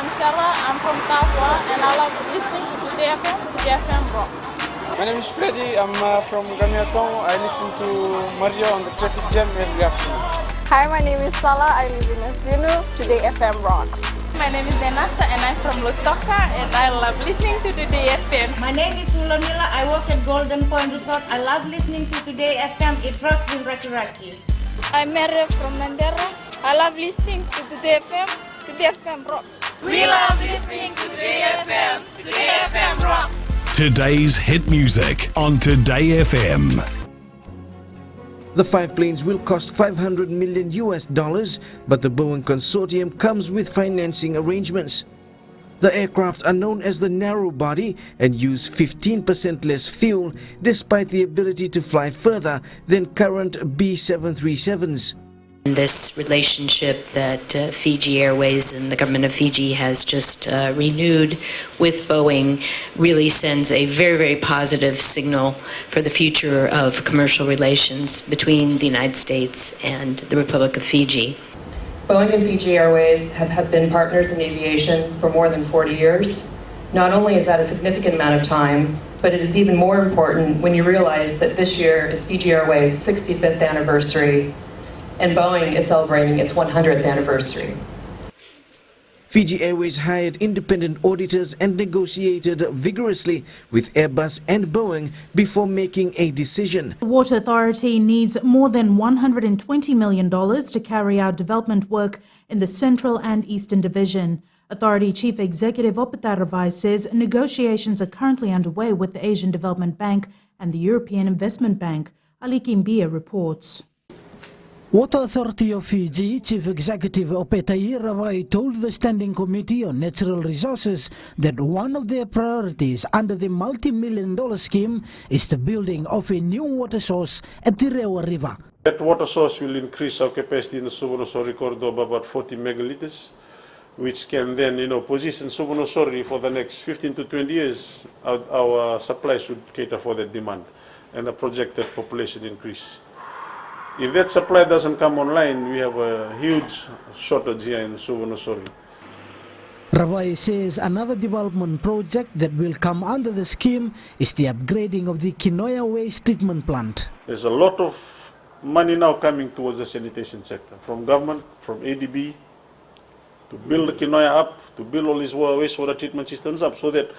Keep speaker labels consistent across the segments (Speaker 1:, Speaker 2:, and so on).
Speaker 1: I'm Sarah, I'm from Tafwa, and I love listening to Today FM. Today FM rocks.
Speaker 2: My name is Freddy, I'm from Gamiatong. I listen to Mario on the traffic jam every afternoon.
Speaker 3: Hi, my name is Salah, I live in Asinu. Today FM rocks.
Speaker 1: My name is Denasa, and I'm from Lutoka, and I love listening to Today FM.
Speaker 4: My name is Mulamila, I work at Golden Point Resort. I love listening to Today FM. It rocks in Raki.
Speaker 3: I'm Mary from Mandera. I love listening to Today FM. Today FM rocks.
Speaker 1: We love listening to Today FM. Today FM rocks.
Speaker 5: Today's hit music on Today FM.
Speaker 6: The 5 planes will cost $500 million, but the Boeing consortium comes with financing arrangements. The aircraft are known as the narrow body and use 15% less fuel, despite the ability to fly further than current B737s.
Speaker 7: This relationship that Fiji Airways and the government of Fiji has just renewed with Boeing really sends a very, very positive signal for the future of commercial relations between the United States and the Republic of Fiji.
Speaker 8: Boeing and Fiji Airways have been partners in aviation for more than 40 years. Not only is that a significant amount of time, but it is even more important when you realize that this year is Fiji Airways' 65th anniversary and Boeing is celebrating its 100th anniversary.
Speaker 6: Fiji Airways hired independent auditors and negotiated vigorously with Airbus and Boeing before making a decision.
Speaker 9: The Water Authority needs more than $120 million to carry out development work in the Central and Eastern Division. Authority Chief Executive Opeta Ravai says negotiations are currently underway with the Asian Development Bank and the European Investment Bank. Ali Kimbia reports.
Speaker 10: Water Authority of Fiji Chief Executive Opeta Ravai told the Standing Committee on Natural Resources that one of their priorities under the multi-million-dollar scheme is the building of a new water source at the Rewa River.
Speaker 11: That water source will increase our capacity in the Suvarnasori corridor by about 40 megalitres, which can then, position Suvarnasori for the next 15 to 20 years. Our supply should cater for that demand and the projected population increase. If that supply doesn't come online, we have a huge shortage here in Suvarnasori.
Speaker 10: Ravai says another development project that will come under the scheme is the upgrading of the Kinoya waste treatment plant.
Speaker 11: There's a lot of money now coming towards the sanitation sector, from government, from ADB, to build the Kinoya up, to build all these wastewater treatment systems up, so that,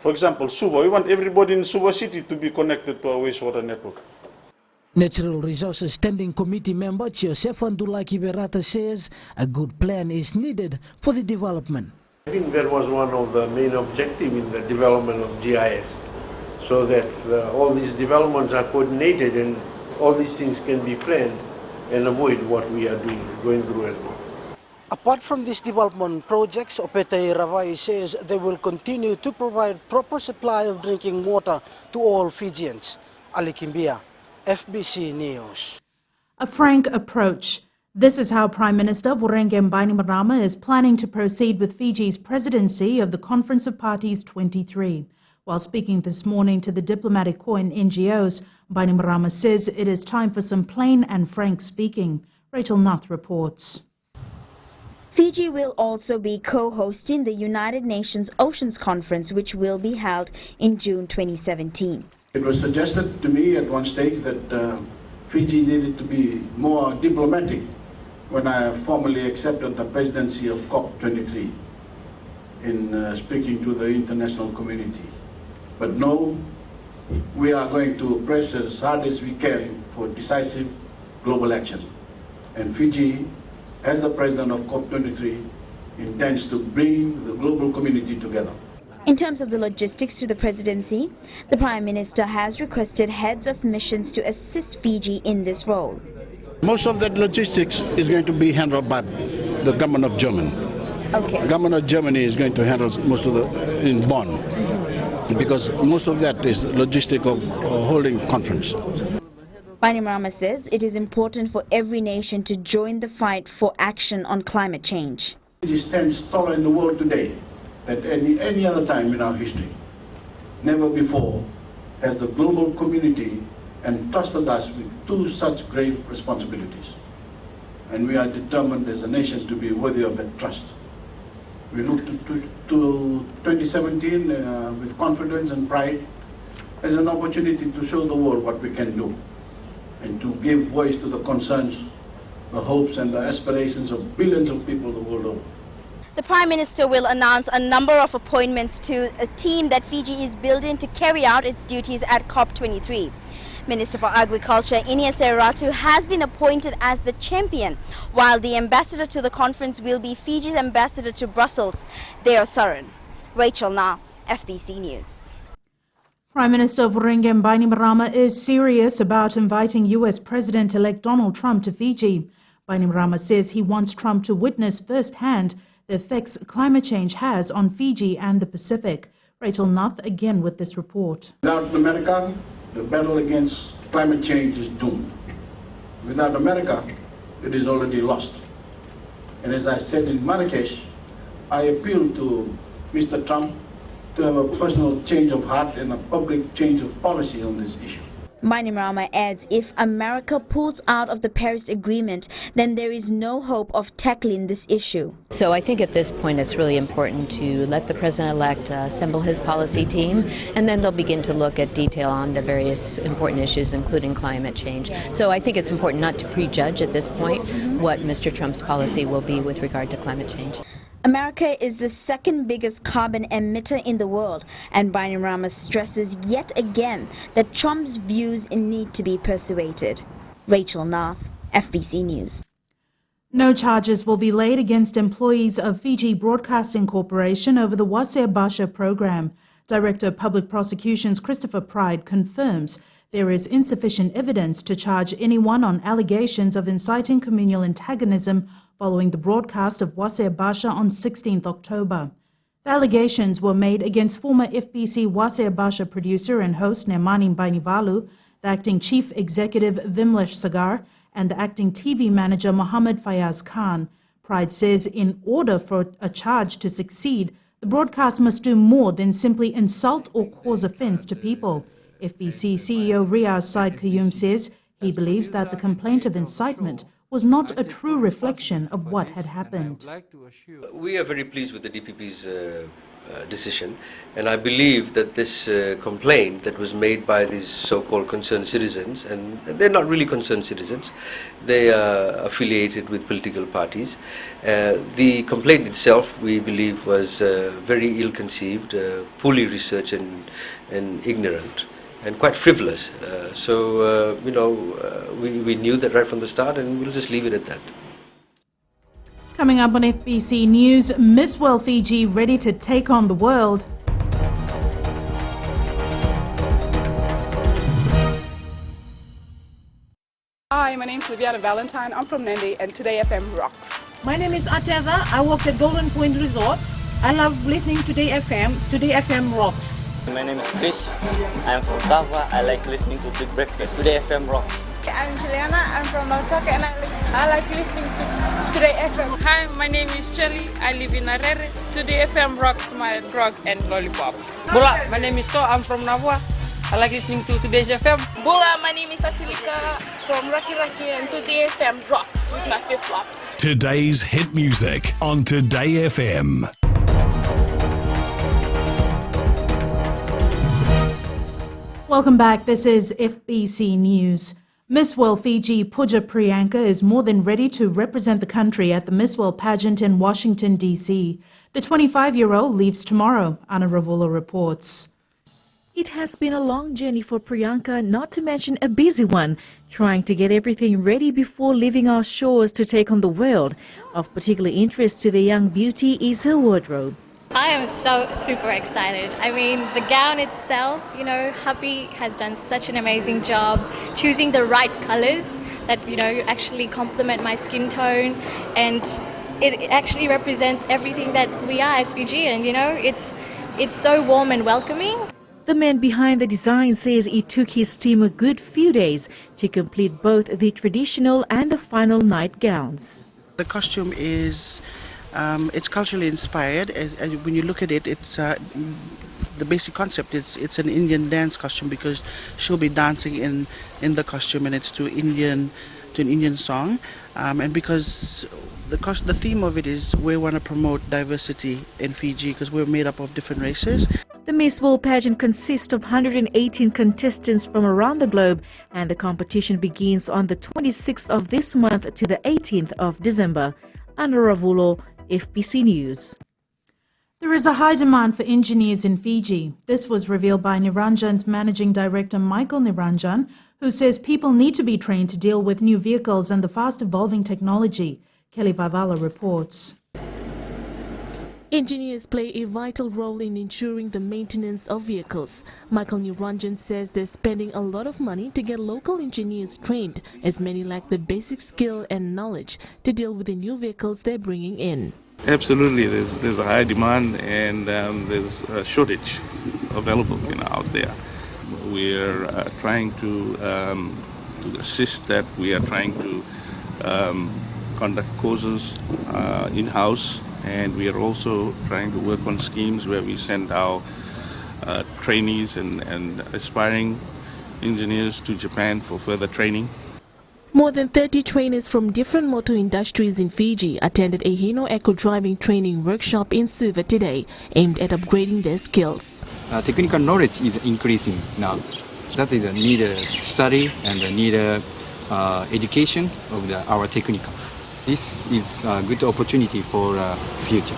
Speaker 11: for example, Suva, we want everybody in Suva city to be connected to our wastewater network.
Speaker 10: Natural Resources Standing Committee member Chiosefan Dulaki Berata says a good plan is needed for the development.
Speaker 12: I think that was one of the main objectives in the development of GIS, so that all these developments are coordinated and all these things can be planned and avoid what we are going through as well.
Speaker 10: Apart from these development projects, Opeta Ravai says they will continue to provide proper supply of drinking water to all Fijians. Ali Kimbia, FBC News.
Speaker 9: A frank approach. This is how Prime Minister Voreqe Bainimarama is planning to proceed with Fiji's presidency of the Conference of Parties 23. While speaking this morning to the diplomatic corps and NGOs, Bainimarama says it is time for some plain and frank speaking. Rachel Nath reports.
Speaker 13: Fiji will also be co-hosting the United Nations Oceans Conference, which will be held in June 2017.
Speaker 14: It was suggested to me at one stage that Fiji needed to be more diplomatic when I formally accepted the presidency of COP23 in speaking to the international community. But no, we are going to press as hard as we can for decisive global action. And Fiji, as the president of COP23, intends to bring the global community together.
Speaker 13: In terms of the logistics to the presidency, the Prime Minister has requested heads of missions to assist Fiji in this role.
Speaker 14: Most of that logistics is going to be handled by the government of Germany.
Speaker 13: Okay.
Speaker 14: The government of Germany is going to handle most of in Bonn, because most of that is logistic of holding conference.
Speaker 13: Bainimarama says it is important for every nation to join the fight for action on climate change.
Speaker 14: Fiji stands taller in the world today than any other time in our history. Never before has the global community entrusted us with two such grave responsibilities. And we are determined as a nation to be worthy of that trust. We look to 2017 with confidence and pride as an opportunity to show the world what we can do and to give voice to the concerns, the hopes and the aspirations of billions of people the world over.
Speaker 13: The Prime Minister will announce a number of appointments to a team that Fiji is building to carry out its duties at COP23. Minister for Agriculture Iniese Ratu has been appointed as the champion, while the ambassador to the conference will be Fiji's ambassador to Brussels, Deo Saran. Rachel Nath, FBC News.
Speaker 9: Prime Minister Vocational Bainimarama is serious about inviting US President-elect Donald Trump to Fiji. Bainimarama says he wants Trump to witness firsthand the effects climate change has on Fiji and the Pacific. Rachel Nath again with this report.
Speaker 14: Without America, the battle against climate change is doomed. Without America, it is already lost. And as I said in Marrakesh, I appeal to Mr. Trump to have a personal change of heart and a public change of policy on this issue.
Speaker 13: Bainimarama adds if America pulls out of the Paris Agreement, then there is no hope of tackling this issue.
Speaker 15: So I think at this point it's really important to let the President-elect assemble his policy team, and then they'll begin to look at detail on the various important issues, including climate change. So I think it's important not to prejudge at this point what Mr. Trump's policy will be with regard to climate change.
Speaker 13: America is the second biggest carbon emitter in the world, and Bainimarama stresses yet again that Trump's views need to be persuaded. Rachel Nath, FBC News.
Speaker 9: No charges will be laid against employees of Fiji Broadcasting Corporation over the Wasir Basha program. Director of Public Prosecutions Christopher Pride confirms there is insufficient evidence to charge anyone on allegations of inciting communal antagonism following the broadcast of Wasir Basha on 16th October. The allegations were made against former FBC Wasir Basha producer and host Nemani Bainivalu, the acting chief executive Vimlesh Sagar, and the acting TV manager Mohammed Fayaz Khan. Pride says in order for a charge to succeed, the broadcast must do more than simply insult or cause offense to people. FBC CEO Riaz Said Qayyum says he believes that the complaint of incitement was not a true reflection of what had happened.
Speaker 16: We are very pleased with the DPP's decision, and I believe that this complaint that was made by these so-called concerned citizens, and they're not really concerned citizens, they are affiliated with political parties. The complaint itself, we believe, was very ill-conceived, poorly researched and ignorant, and quite frivolous. We knew that right from the start, and we'll just leave it at that.
Speaker 9: Coming up on FBC News, Miss World Fiji ready to take on the world.
Speaker 17: Hi, my name is Liviana Valentine. I'm from Nandi, and Today FM rocks.
Speaker 4: My name is Ateva. I work at Golden Point Resort. I love listening to Today FM. Today FM rocks.
Speaker 18: My name is Krish. I'm from Tava. I like listening to Big Breakfast. Today FM rocks.
Speaker 1: I'm Juliana. I'm from Lautoka, and I like listening to Today FM. Hi, my name is Chelly. I live in Arere. Today FM rocks my grog and lollipop.
Speaker 19: Bula, my name is So. I'm from Navua. I like listening to Today's FM.
Speaker 3: Bula, my name is Asilika from Raki Raki, and Today FM rocks with my flip-flops.
Speaker 5: Today's hit music on Today FM.
Speaker 9: Welcome back. This is FBC News. Miss World Fiji Pooja Priyanka is more than ready to represent the country at the Miss World pageant in Washington, D.C. The 25-year-old leaves tomorrow, Anna Ravula reports.
Speaker 20: It has been a long journey for Priyanka, not to mention a busy one, trying to get everything ready before leaving our shores to take on the world. Of particular interest to the young beauty is her wardrobe.
Speaker 21: I am so super excited. I mean, the gown itself, hubby has done such an amazing job choosing the right colors that, actually complement my skin tone, and it actually represents everything that we are as Fijian, it's so warm and welcoming.
Speaker 20: The man behind the design says it took his team a good few days to complete both the traditional and the final night gowns.
Speaker 22: The costume is it's culturally inspired. As when you look at it, it's the basic concept. It's an Indian dance costume because she'll be dancing in the costume, and it's to an Indian song. And because the theme of it is we want to promote diversity in Fiji because we're made up of different races.
Speaker 20: The Miss World pageant consists of 118 contestants from around the globe, and the competition begins on the 26th of this month to the 18th of December. Anna Ravulo, FBC News.
Speaker 9: There is a high demand for engineers in Fiji. This was revealed by Niranjan's Managing Director Michael Niranjan, who says people need to be trained to deal with new vehicles and the fast-evolving technology. Kelly Vadala reports.
Speaker 2: Engineers play a vital role in ensuring the maintenance of vehicles. Michael Niranjan says they're spending a lot of money to get local engineers trained, as many lack the basic skill and knowledge to deal with the new vehicles they're bringing in.
Speaker 7: Absolutely, there's a high demand and there's a shortage available out there. We're trying to assist that. We are trying to conduct courses in-house, and we are also trying to work on schemes where we send our trainees and aspiring engineers to Japan for further training.
Speaker 2: More than 30 trainers from different motor industries in Fiji attended a Hino Eco driving training workshop in Suva today, aimed at upgrading their skills.
Speaker 23: Technical knowledge is increasing now. That is a needed study and a needed education of our technical. This is a good opportunity for future.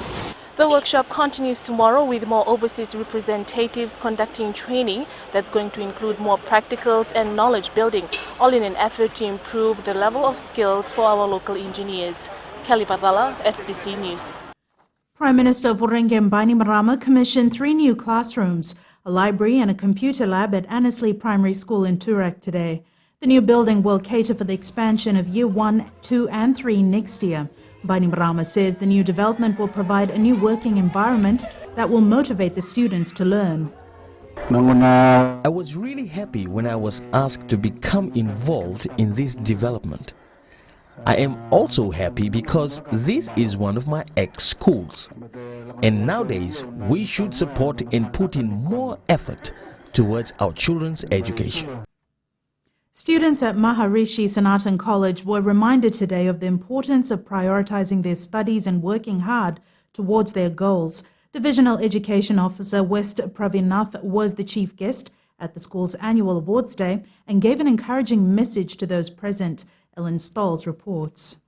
Speaker 2: The workshop continues tomorrow with more overseas representatives conducting training that's going to include more practicals and knowledge building, all in an effort to improve the level of skills for our local engineers. Kelly Vadala, FBC News.
Speaker 9: Prime Minister Vocational Bainimarama commissioned 3 new classrooms, a library and a computer lab at Annesley Primary School in Toorak today. The new building will cater for the expansion of Year 1, 2 and 3 next year. Bainimarama says the new development will provide a new working environment that will motivate the students to learn.
Speaker 24: I was really happy when I was asked to become involved in this development. I am also happy because this is one of my ex-schools. And nowadays, we should support and put in more effort towards our children's education.
Speaker 9: Students at Maharishi Sanatan College were reminded today of the importance of prioritizing their studies and working hard towards their goals. Divisional Education Officer West Pravinath was the chief guest at the school's annual awards day and gave an encouraging message to those present. Ellen Stolz reports.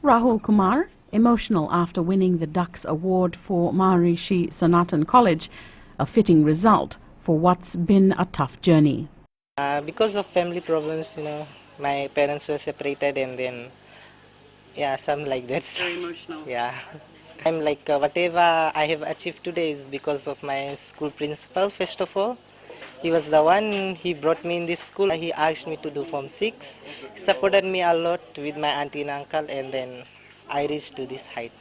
Speaker 25: Rahul Kumar, emotional after winning the Dux Award for Maharishi Sanatan College, a fitting result for what's been a tough journey.
Speaker 26: Because of family problems, my parents were separated, and then, something like that. Very emotional. Yeah. I'm like, whatever I have achieved today is because of my school principal, first of all. He was the one, he brought me in this school. He asked me to do Form 6. He supported me a lot with my auntie and uncle, and then I reached to this height.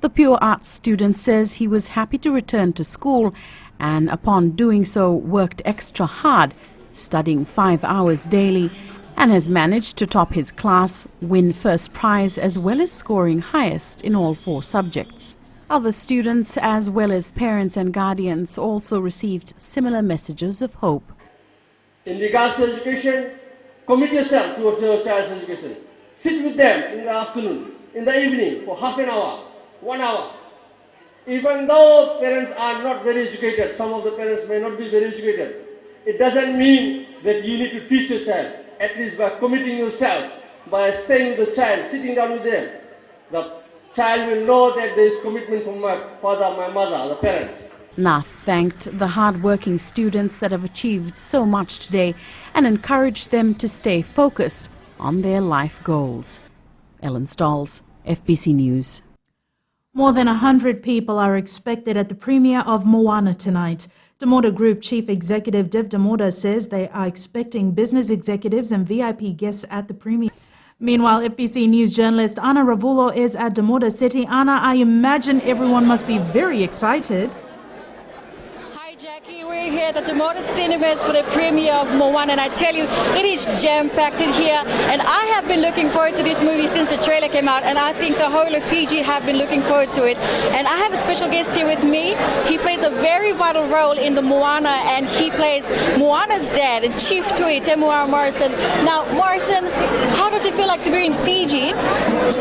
Speaker 25: The pure arts student says he was happy to return to school, and upon doing so worked extra hard, studying 5 hours daily, and has managed to top his class, win first prize as well as scoring highest in all 4 subjects. Other students as well as parents and guardians also received similar messages of hope.
Speaker 27: In regards to education, commit yourself towards your child's education. Sit with them in the afternoon, in the evening for half an hour, 1 hour. Even though parents are not very educated, some of the parents may not be very educated, it doesn't mean that you need to teach your child. At least by committing yourself, by staying with the child, sitting down with them, the child will know that there is commitment from my father, my mother, the parents.
Speaker 25: Nath thanked the hard-working students that have achieved so much today and encouraged them to stay focused on their life goals. Ellen Stolz, FBC News.
Speaker 9: More than 100 people are expected at the premiere of Moana tonight. Damoda Group Chief Executive Dev Damoda says they are expecting business executives and VIP guests at the premiere. Meanwhile, FBC News journalist Anna Ravulo is at Damoda City. Anna, I imagine everyone must be very excited.
Speaker 28: Hi, Jackie. We're here
Speaker 6: here at the Moana Cinemas for the premiere of Moana, and I tell you, it is jam-packed in here, and I have been looking forward to this movie since the trailer came out, and I think the whole of Fiji have been looking forward to it. And I have a special guest here with me. He plays a very vital role in the Moana, and he plays Moana's dad, Chief Tui Temuara Morrison. Now, Morrison, how does it feel like to be in Fiji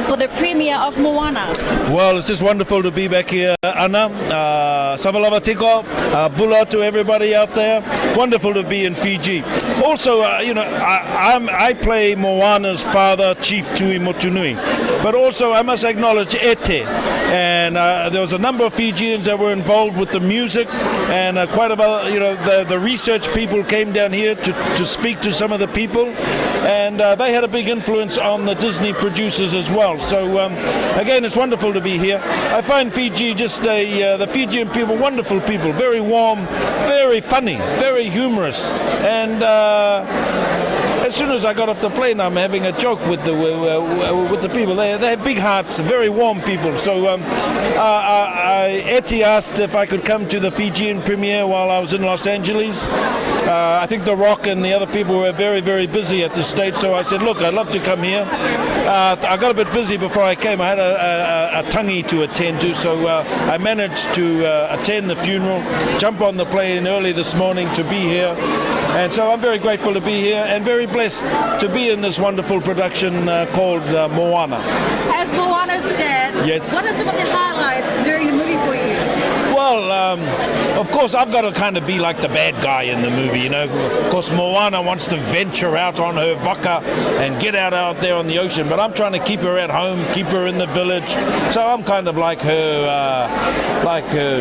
Speaker 6: for the premiere of Moana?
Speaker 8: Well, it's just wonderful to be back here, Anna. Savalava Tiko, Bula to everybody out there. Wonderful to be in Fiji. Also, I play Moana's father, Chief Tui Motunui. But also, I must acknowledge Ete. And there was a number of Fijians that were involved with the music, and quite a the research people came down here to speak to some of the people, and they had a big influence on the Disney producers as well. So again, it's wonderful to be here. I find Fiji the Fijian people, wonderful people, very warm, very funny, very humorous, and as soon as I got off the plane, I'm having a joke with the people. They have big hearts, very warm people. So Eti asked if I could come to the Fijian premiere while I was in Los Angeles. I think The Rock and the other people were very, very busy at this stage. So I said, look, I'd love to come here. I got a bit busy before I came. I had a tangi to attend to, so I managed to attend the funeral, jump on the plane early this morning to be here. And so I'm very grateful to be here and very blessed to be in this wonderful production called Moana.
Speaker 6: As Moana's dad,
Speaker 8: yes.
Speaker 6: What are some of the highlights during the movie for you?
Speaker 8: Well, of course, I've got to kind of be like the bad guy in the movie, you know. Of course, Moana wants to venture out on her waka and get out there on the ocean, but I'm trying to keep her at home, keep her in the village. So I'm kind of like her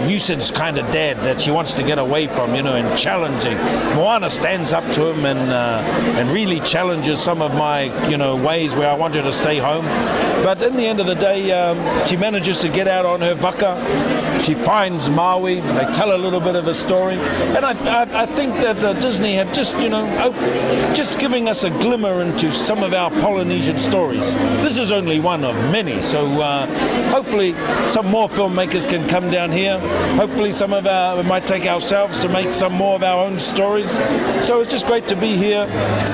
Speaker 8: nuisance kind of dad that she wants to get away from, and challenging. Moana stands up to him and really challenges some of my, ways where I want her to stay home. But in the end of the day, she manages to get out on her waka. She finds Maui. They tell a little bit of a story, and I think that Disney have just giving us a glimmer into some of our Polynesian stories. This is only one of many, so hopefully some more filmmakers can come down here. Hopefully we might take ourselves to make some more of our own stories. So it's just great to be here,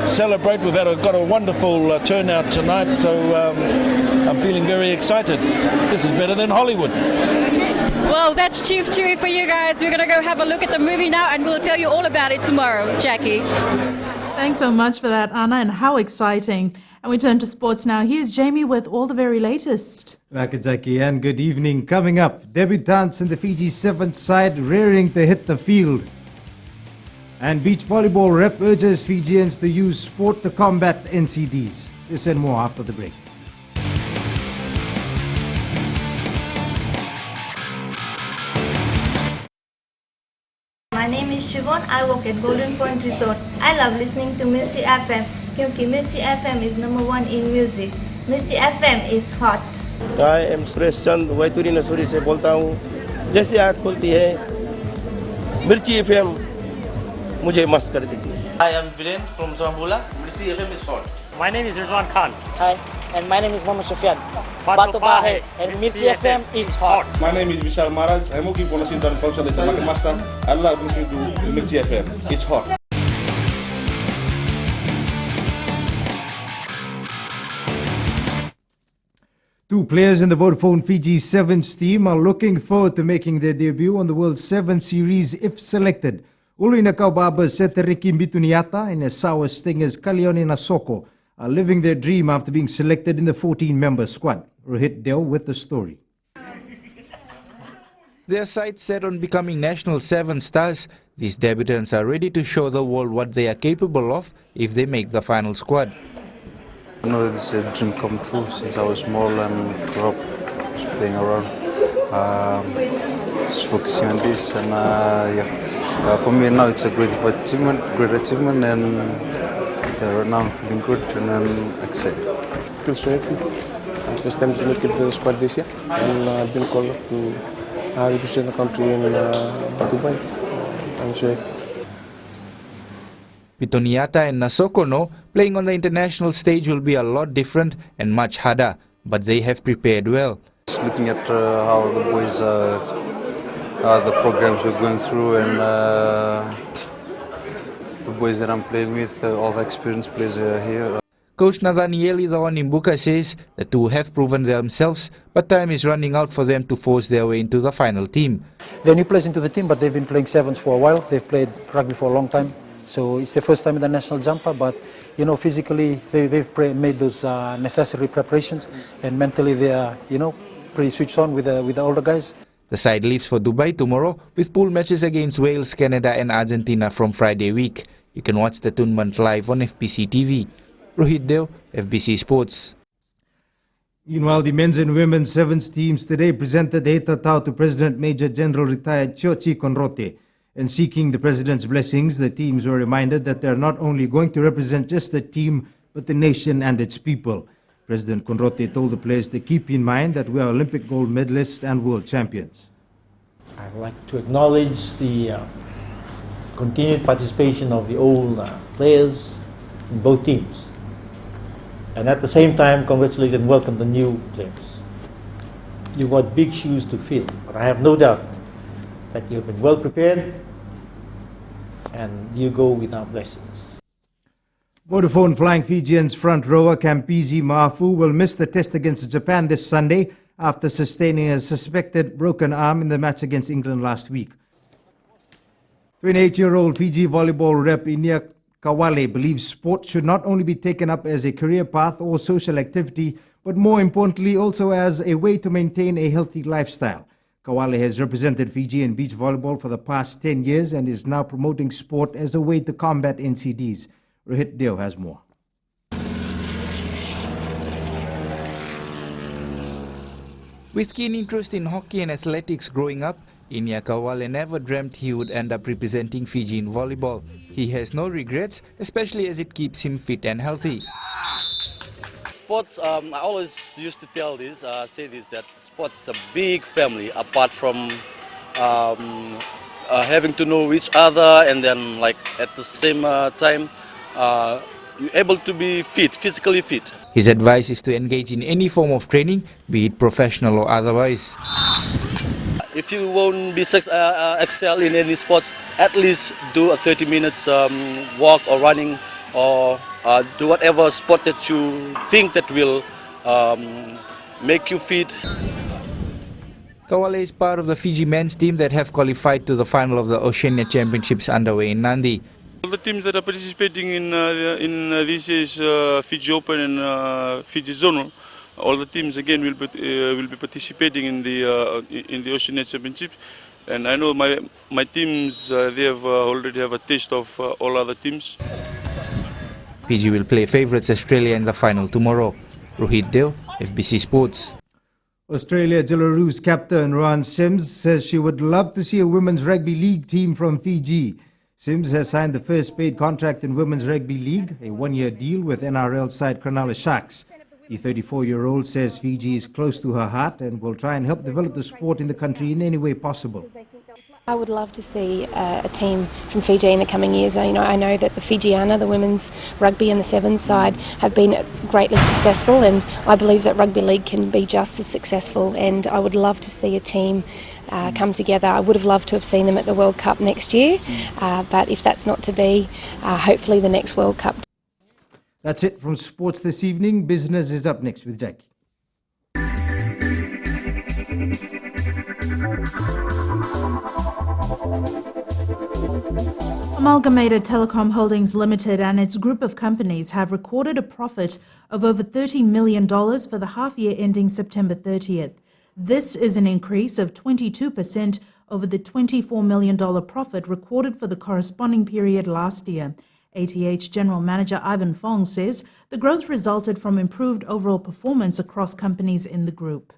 Speaker 8: celebrate. We've got a wonderful turnout tonight, so I'm feeling very excited. This is better than Hollywood.
Speaker 6: Well, that's Chief Tui for you guys. We're going to go have a look at the movie now, and we'll tell you all about it tomorrow. Jackie.
Speaker 9: Thanks so much for that, Anna, and how exciting. And we turn to sports now. Here's Jamie with all the very latest.
Speaker 10: Jackie, and good evening. Coming up, debutants in the Fiji 7th side raring to hit the field. And beach volleyball rep urges Fijians to use sport to combat NCDs. This and more after the break.
Speaker 11: My name is Siobhan. I work at Golden Point Resort. I love listening to Milti FM because Milti FM is #1 in music. Milti FM is hot.
Speaker 12: I am Suresh Chand, Waituri Nasuri से बोलता हूँ. जैसे आँख खुलती है, मिर्ची FM मुझे मस्त कर देती है.
Speaker 14: I am Viren from Zambula. Milti FM is hot.
Speaker 15: My name is Rizwan Khan. Hi, and my name is Mohammad Sufyan. Batu Pahe and Milti FM is hot.
Speaker 28: My name is Vishal Maharaj. I'm working for National Council as a market master. I love listening to Milti FM. It's hot.
Speaker 10: Two players in the Vodafone Fiji Sevens team are looking forward to making their debut on the World 7 Series if selected. Ulrina Kaubaba's Seteriki Mbituniata and Esawa Stingers Kalioni Nasoko are living their dream after being selected in the 14-member squad. Rohit Deo with the story.
Speaker 29: Their sights set on becoming national 7 stars, these debutants are ready to show the world what they are capable of if they make the final squad.
Speaker 30: I know it's a dream come true since I was small and grew up just playing around. Just focusing on this, and for me now it's a great achievement, and right now I'm feeling good and I'm excited.
Speaker 31: I feel so happy. First time to make it for the squad this year, and I've been called up to represent the country in Dubai. I'm so happy.
Speaker 29: Pitoniata and Nasoko know playing on the international stage will be a lot different and much harder, but they have prepared well.
Speaker 30: Just looking at how the boys, the programs we're going through, and the boys that I'm playing with, all the experienced players here.
Speaker 29: Coach Nathaniel Imbuka says the two have proven themselves, but time is running out for them to force their way into the final team.
Speaker 1: They're new players into the team, but they've been playing sevens for a while. They've played rugby for a long time, so it's their first time in the national jumper. But you know, physically they've made those necessary preparations, and mentally they are, you know, pretty switched on with the older guys.
Speaker 29: The side leaves for Dubai tomorrow with pool matches against Wales, Canada and Argentina from Friday week. You can watch the tournament live on FBC TV. Rohit Deo, FBC Sports.
Speaker 10: Meanwhile, the men's and women's sevens teams today presented Hetatau to President Major General retired Chochi Konrote. And seeking the President's blessings, the teams were reminded that they are not only going to represent just the team, but the nation and its people. President Konrote told the players to keep in mind that we are Olympic gold medalists and world champions.
Speaker 3: I'd like to acknowledge the continued participation of the old players in both teams. And at the same time, congratulate and welcome the new players. You've got big shoes to fill, but I have no doubt that you have been well prepared and you go with our blessings.
Speaker 10: Vodafone Flying Fijians front rower Kampizi Maafu will miss the test against Japan this Sunday after sustaining a suspected broken arm in the match against England last week. 28-year-old Fiji volleyball rep Inia Kawale believes sport should not only be taken up as a career path or social activity, but more importantly also as a way to maintain a healthy lifestyle. Kawale has represented Fiji in beach volleyball for the past 10 years and is now promoting sport as a way to combat NCDs. Rohit Deo has more.
Speaker 29: With keen interest in hockey and athletics growing up, Inia Kawale never dreamt he would end up representing Fiji in volleyball. He has no regrets, especially as it keeps him fit and healthy.
Speaker 4: Sports, I always used to tell this, say this, that sports is a big family apart from having to know each other, and then like at the same time you're able to be fit, physically fit.
Speaker 29: His advice is to engage in any form of training, be it professional or otherwise.
Speaker 4: If you won't be excel in any sports, at least do a 30 minutes walk or running, or do whatever sport that you think that will make you fit.
Speaker 29: Kawale is part of the Fiji men's team that have qualified to the final of the Oceania Championships underway in Nandi.
Speaker 5: All the teams that are participating in this year's Fiji Open and Fiji Zonal, all the teams again will be participating in the Oceania Championship, and I know my teams they have already have a taste of all other teams.
Speaker 29: Fiji will play favourites Australia in the final tomorrow. Rohit Deo, FBC Sports.
Speaker 10: Australia Jillaroos captain Rohan Sims says she would love to see a women's rugby league team from Fiji. Sims has signed the first paid contract in Women's Rugby League, a one-year deal with NRL side Cronulla Sharks. The 34-year-old says Fiji is close to her heart and will try and help develop the sport in the country in any way possible.
Speaker 13: I would love to see a team from Fiji in the coming years. I know that the Fijiana, the women's rugby and the sevens side, have been greatly successful, and I believe that rugby league can be just as successful, and I would love to see a team come together. I would have loved to have seen them at the World Cup next year, but if that's not to be, hopefully the next World Cup.
Speaker 10: That's it from sports this evening. Business is up next with Jackie.
Speaker 9: Amalgamated Telecom Holdings Limited and its group of companies have recorded a profit of over $30 million for the half-year ending September 30th. This is an increase of 22% over the $24 million profit recorded for the corresponding period last year. ATH General Manager Ivan Fong says the growth resulted from improved overall performance across companies in the group.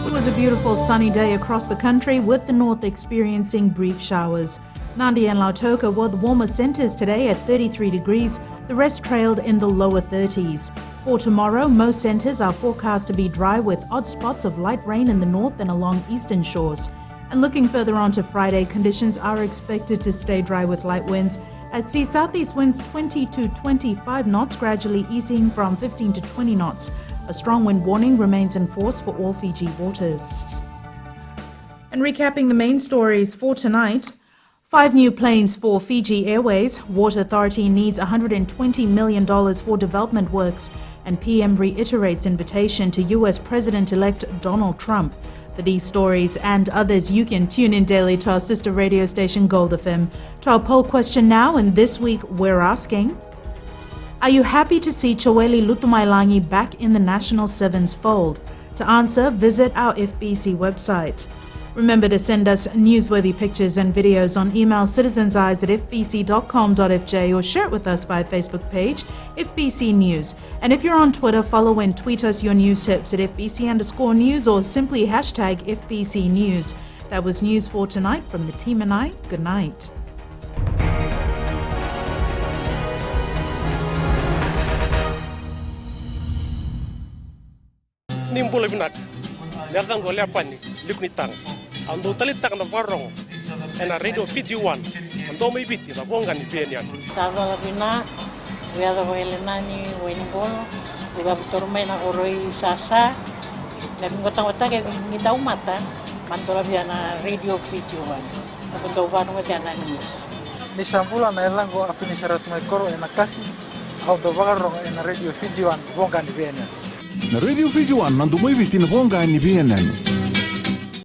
Speaker 9: It was a beautiful sunny day across the country, with the north experiencing brief showers. Nandi and Lautoka were the warmer centres today at 33 degrees. The rest trailed in the lower 30s. For tomorrow, most centres are forecast to be dry with odd spots of light rain in the north and along eastern shores. And looking further on to Friday, conditions are expected to stay dry with light winds At sea, southeast winds 20 to 25 knots, gradually easing from 15 to 20 knots. A strong wind warning remains in force for all Fiji waters. And recapping the main stories for tonight, 5 new planes for Fiji Airways. Water Authority needs $120 million for development works. And PM reiterates invitation to US President-elect Donald Trump. For these stories and others, you can tune in daily to our sister radio station Gold FM. To our poll question now, and this week we're asking, are you happy to see Choeli Lutumailangi back in the National Sevens fold? To answer, visit our FBC website. Remember to send us newsworthy pictures and videos on email citizenseyes@fbc.com.fj or share it with us via Facebook page, FBC News. And if you're on Twitter, follow and tweet us your news tips at FBC_news or simply hashtag FBC News. That was news for tonight from the team and I. Good night.
Speaker 27: Nimbula binak, lihatang dua liapan ni, liknitang. Ando talitak na warong, ena radio Fiji 1, ando may biti na bongan ni Pienian.
Speaker 2: Sada la bina, viada ko elenani wenbol, uga tormay na oroi sasa, na ngotang-ngotang kay ngitaw mata, mantola biya na radio Fiji 1. Napuntaw ba nung na news.
Speaker 7: Ni sampula na elang ko api ni sarat may koro ena kasi, auto bagarong ena radio Fiji 1, bongan ni Pienian.
Speaker 16: Na radio Fiji 1 nandu may biti na bongan ni Pienian.